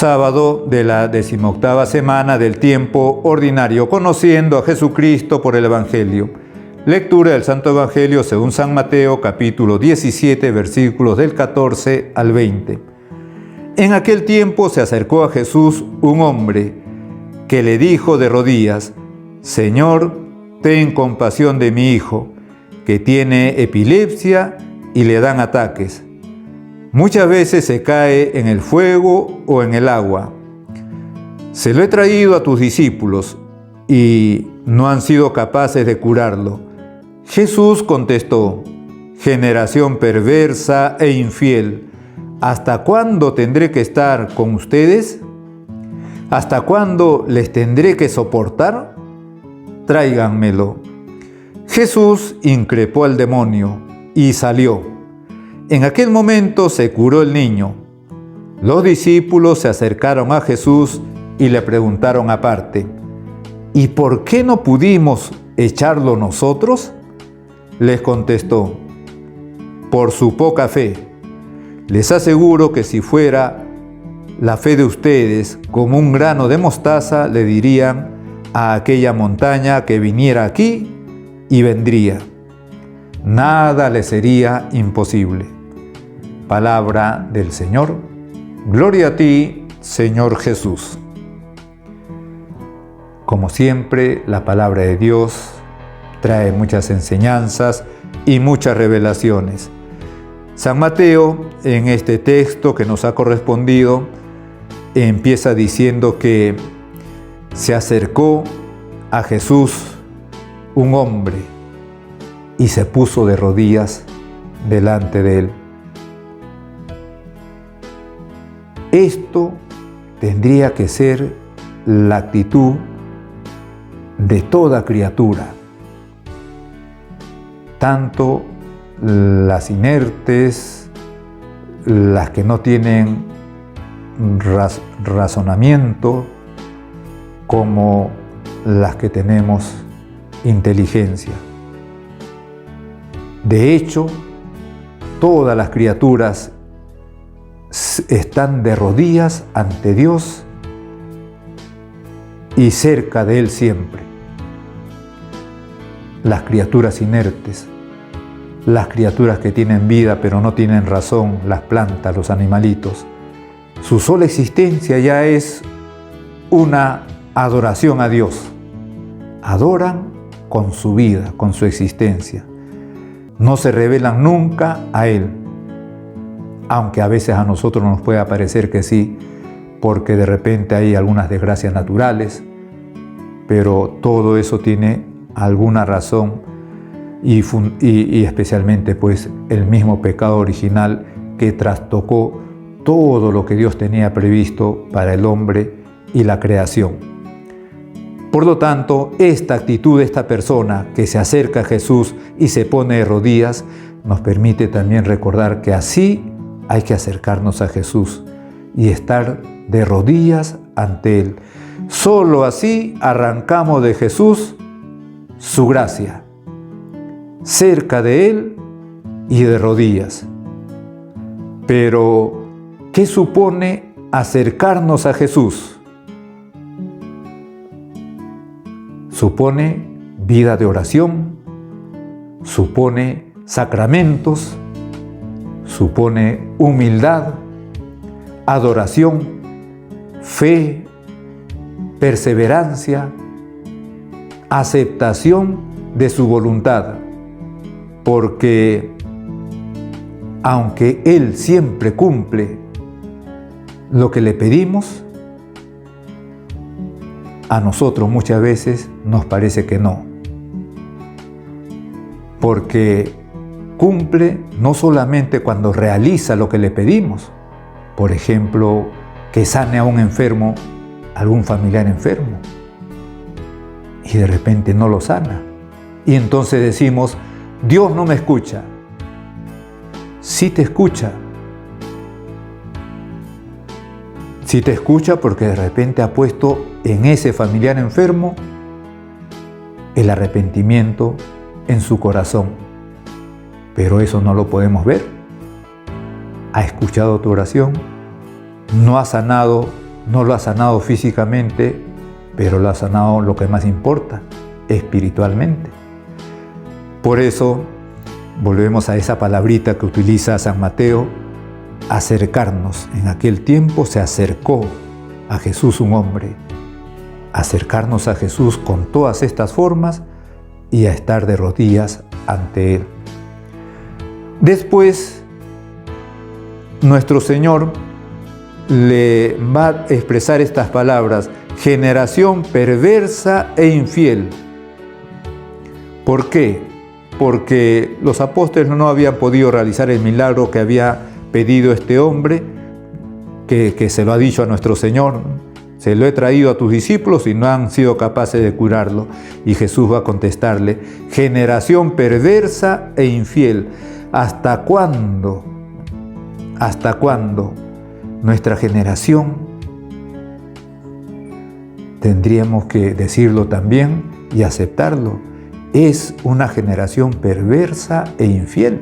Sábado de la 18ª semana del tiempo ordinario, conociendo a Jesucristo por el Evangelio. Lectura del Santo Evangelio según San Mateo, capítulo 17, versículos del 14 al 20. En aquel tiempo se acercó a Jesús un hombre que le dijo de rodillas: Señor, ten compasión de mi hijo, que tiene epilepsia y le dan ataques. Muchas veces se cae en el fuego o en el agua. Se lo he traído a tus discípulos y no han sido capaces de curarlo. Jesús contestó: generación perversa e infiel, ¿hasta cuándo tendré que estar con ustedes? ¿Hasta cuándo les tendré que soportar? Tráiganmelo. Jesús increpó al demonio y salió. En aquel momento se curó el niño. Los discípulos se acercaron a Jesús y le preguntaron aparte: ¿y por qué no pudimos echarlo nosotros? Les contestó: por su poca fe. Les aseguro que si fuera la fe de ustedes como un grano de mostaza, le dirían a aquella montaña que viniera aquí y vendría. Nada le sería imposible. Palabra del Señor. Gloria a ti, Señor Jesús. Como siempre, la palabra de Dios trae muchas enseñanzas y muchas revelaciones. San Mateo, en este texto que nos ha correspondido, empieza diciendo que se acercó a Jesús un hombre y se puso de rodillas delante de él. Esto tendría que ser la actitud de toda criatura, tanto las inertes, las que no tienen razonamiento, como las que tenemos inteligencia. De hecho, todas las criaturas están de rodillas ante Dios y cerca de Él siempre. Las criaturas inertes, las criaturas que tienen vida pero no tienen razón, las plantas, los animalitos, su sola existencia ya es una adoración a Dios. Adoran con su vida, con su existencia. No se revelan nunca a Él, aunque a veces a nosotros nos puede parecer que sí, porque de repente hay algunas desgracias naturales, pero todo eso tiene alguna razón y especialmente pues el mismo pecado original que trastocó todo lo que Dios tenía previsto para el hombre y la creación. Por lo tanto, esta actitud de esta persona que se acerca a Jesús y se pone de rodillas nos permite también recordar que así hay que acercarnos a Jesús y estar de rodillas ante Él. Solo así arrancamos de Jesús su gracia, cerca de Él y de rodillas. Pero, ¿qué supone acercarnos a Jesús? Supone vida de oración, supone sacramentos, supone humildad, adoración, fe, perseverancia, aceptación de su voluntad, porque aunque Él siempre cumple lo que le pedimos, a nosotros muchas veces nos parece que no, porque cumple no solamente cuando realiza lo que le pedimos, por ejemplo, que sane a un enfermo, algún familiar enfermo, y de repente no lo sana. Y entonces decimos: Dios no me escucha. Sí te escucha. Sí te escucha porque de repente ha puesto en ese familiar enfermo el arrepentimiento en su corazón. Pero eso no lo podemos ver. Ha escuchado tu oración, no ha sanado no lo ha sanado físicamente, pero lo ha sanado, lo que más importa, espiritualmente. Por eso, volvemos a esa palabrita que utiliza San Mateo, acercarnos. En aquel tiempo se acercó a Jesús un hombre. Acercarnos a Jesús con todas estas formas y a estar de rodillas ante Él. Después, nuestro Señor le va a expresar estas palabras: generación perversa e infiel. ¿Por qué? Porque los apóstoles no habían podido realizar el milagro que había pedido este hombre, que se lo ha dicho a nuestro Señor: se lo he traído a tus discípulos y no han sido capaces de curarlo. Y Jesús va a contestarle: generación perversa e infiel. ¿Hasta cuándo? ¿Hasta cuándo? Nuestra generación, tendríamos que decirlo también y aceptarlo, es una generación perversa e infiel.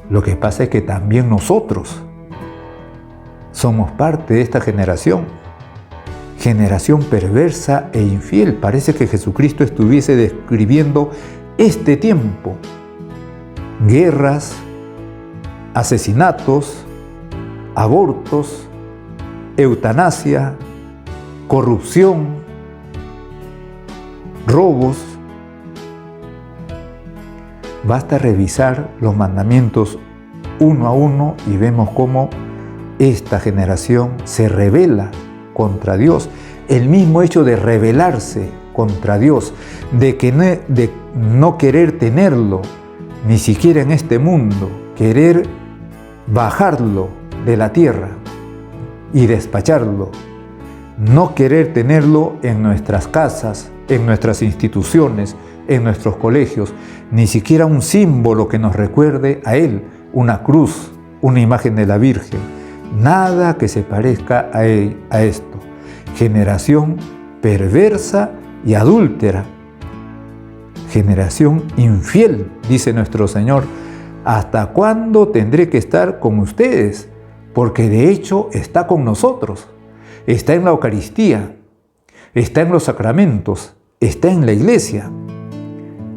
Lo que pasa es que también nosotros somos parte de esta generación. Generación perversa e infiel. Parece que Jesucristo estuviese describiendo este tiempo. Guerras, asesinatos, abortos, eutanasia, corrupción, robos. Basta revisar los mandamientos uno a uno y vemos cómo esta generación se rebela contra Dios. El mismo hecho de rebelarse contra Dios, de no querer tenerlo, ni siquiera en este mundo, querer bajarlo de la tierra y despacharlo, no querer tenerlo en nuestras casas, en nuestras instituciones, en nuestros colegios, ni siquiera un símbolo que nos recuerde a Él, una cruz, una imagen de la Virgen, nada que se parezca a esto. Generación perversa y adúltera, generación infiel, dice nuestro Señor. ¿Hasta cuándo tendré que estar con ustedes? Porque de hecho está con nosotros, está en la Eucaristía, está en los sacramentos, está en la iglesia.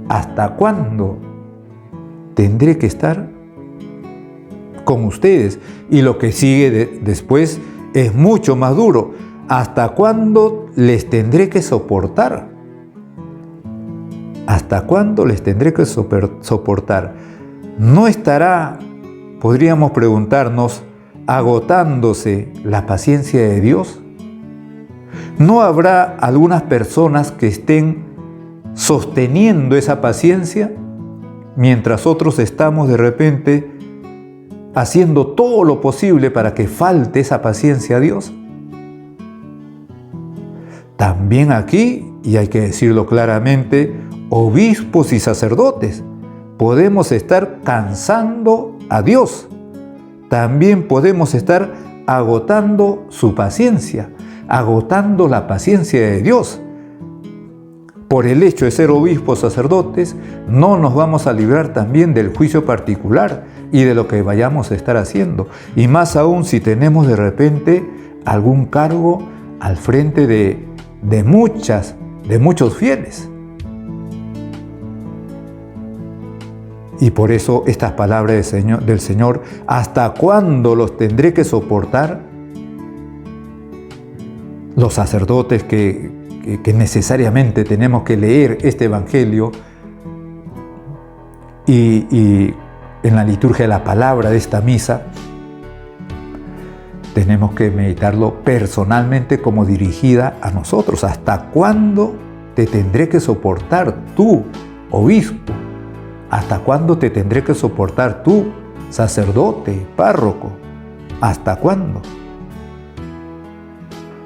¿Hasta cuándo tendré que estar con ustedes? Y lo que sigue después es mucho más duro. ¿Hasta cuándo les tendré que soportar? ¿Hasta cuándo les tendré que soportar? ¿No estará, podríamos preguntarnos, agotándose la paciencia de Dios? ¿No habrá algunas personas que estén sosteniendo esa paciencia mientras otros estamos de repente haciendo todo lo posible para que falte esa paciencia a Dios? También aquí, y hay que decirlo claramente, obispos y sacerdotes, podemos estar cansando a Dios. También podemos estar agotando su paciencia, agotando la paciencia de Dios. Por el hecho de ser obispos sacerdotes, no nos vamos a librar también del juicio particular y de lo que vayamos a estar haciendo. Y más aún si tenemos de repente algún cargo al frente de muchos fieles. Y por eso estas palabras del Señor, ¿hasta cuándo los tendré que soportar? Los sacerdotes que necesariamente tenemos que leer este Evangelio y en la liturgia de la palabra de esta misa, tenemos que meditarlo personalmente como dirigida a nosotros. ¿Hasta cuándo te tendré que soportar tú, obispo? ¿Hasta cuándo te tendré que soportar tú, sacerdote, párroco? ¿Hasta cuándo?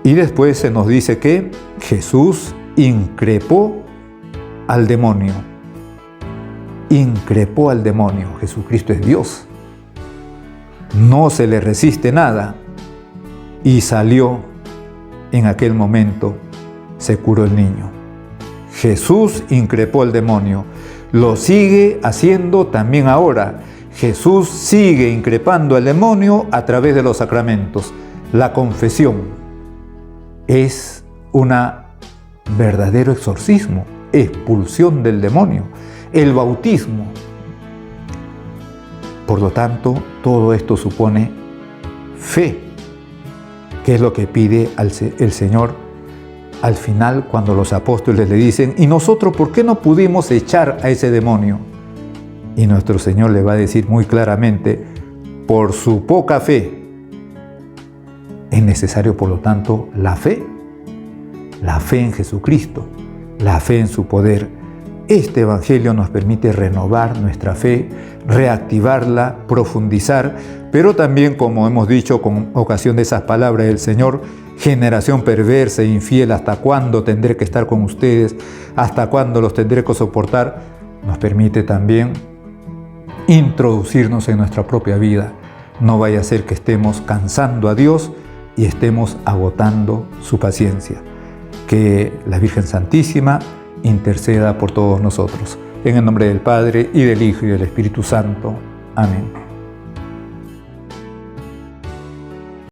Y después se nos dice que Jesús increpó al demonio. Increpó al demonio. Jesucristo es Dios. No se le resiste nada. Y salió en aquel momento, se curó el niño. Jesús increpó al demonio. Lo sigue haciendo también ahora. Jesús sigue increpando al demonio a través de los sacramentos. La confesión es un verdadero exorcismo, expulsión del demonio. El bautismo. Por lo tanto, todo esto supone fe, que es lo que pide el Señor al final cuando los apóstoles le dicen: ¿y nosotros por qué no pudimos echar a ese demonio? Y nuestro Señor le va a decir muy claramente: por su poca fe. Es necesario, por lo tanto, la fe en Jesucristo, la fe en su poder. Este Evangelio nos permite renovar nuestra fe, reactivarla, profundizar, pero también, como hemos dicho con ocasión de esas palabras del Señor: generación perversa e infiel, ¿hasta cuándo tendré que estar con ustedes? ¿Hasta cuándo los tendré que soportar? Nos permite también introducirnos en nuestra propia vida. No vaya a ser que estemos cansando a Dios y estemos agotando su paciencia. Que la Virgen Santísima interceda por todos nosotros. En el nombre del Padre, y del Hijo, y del Espíritu Santo. Amén.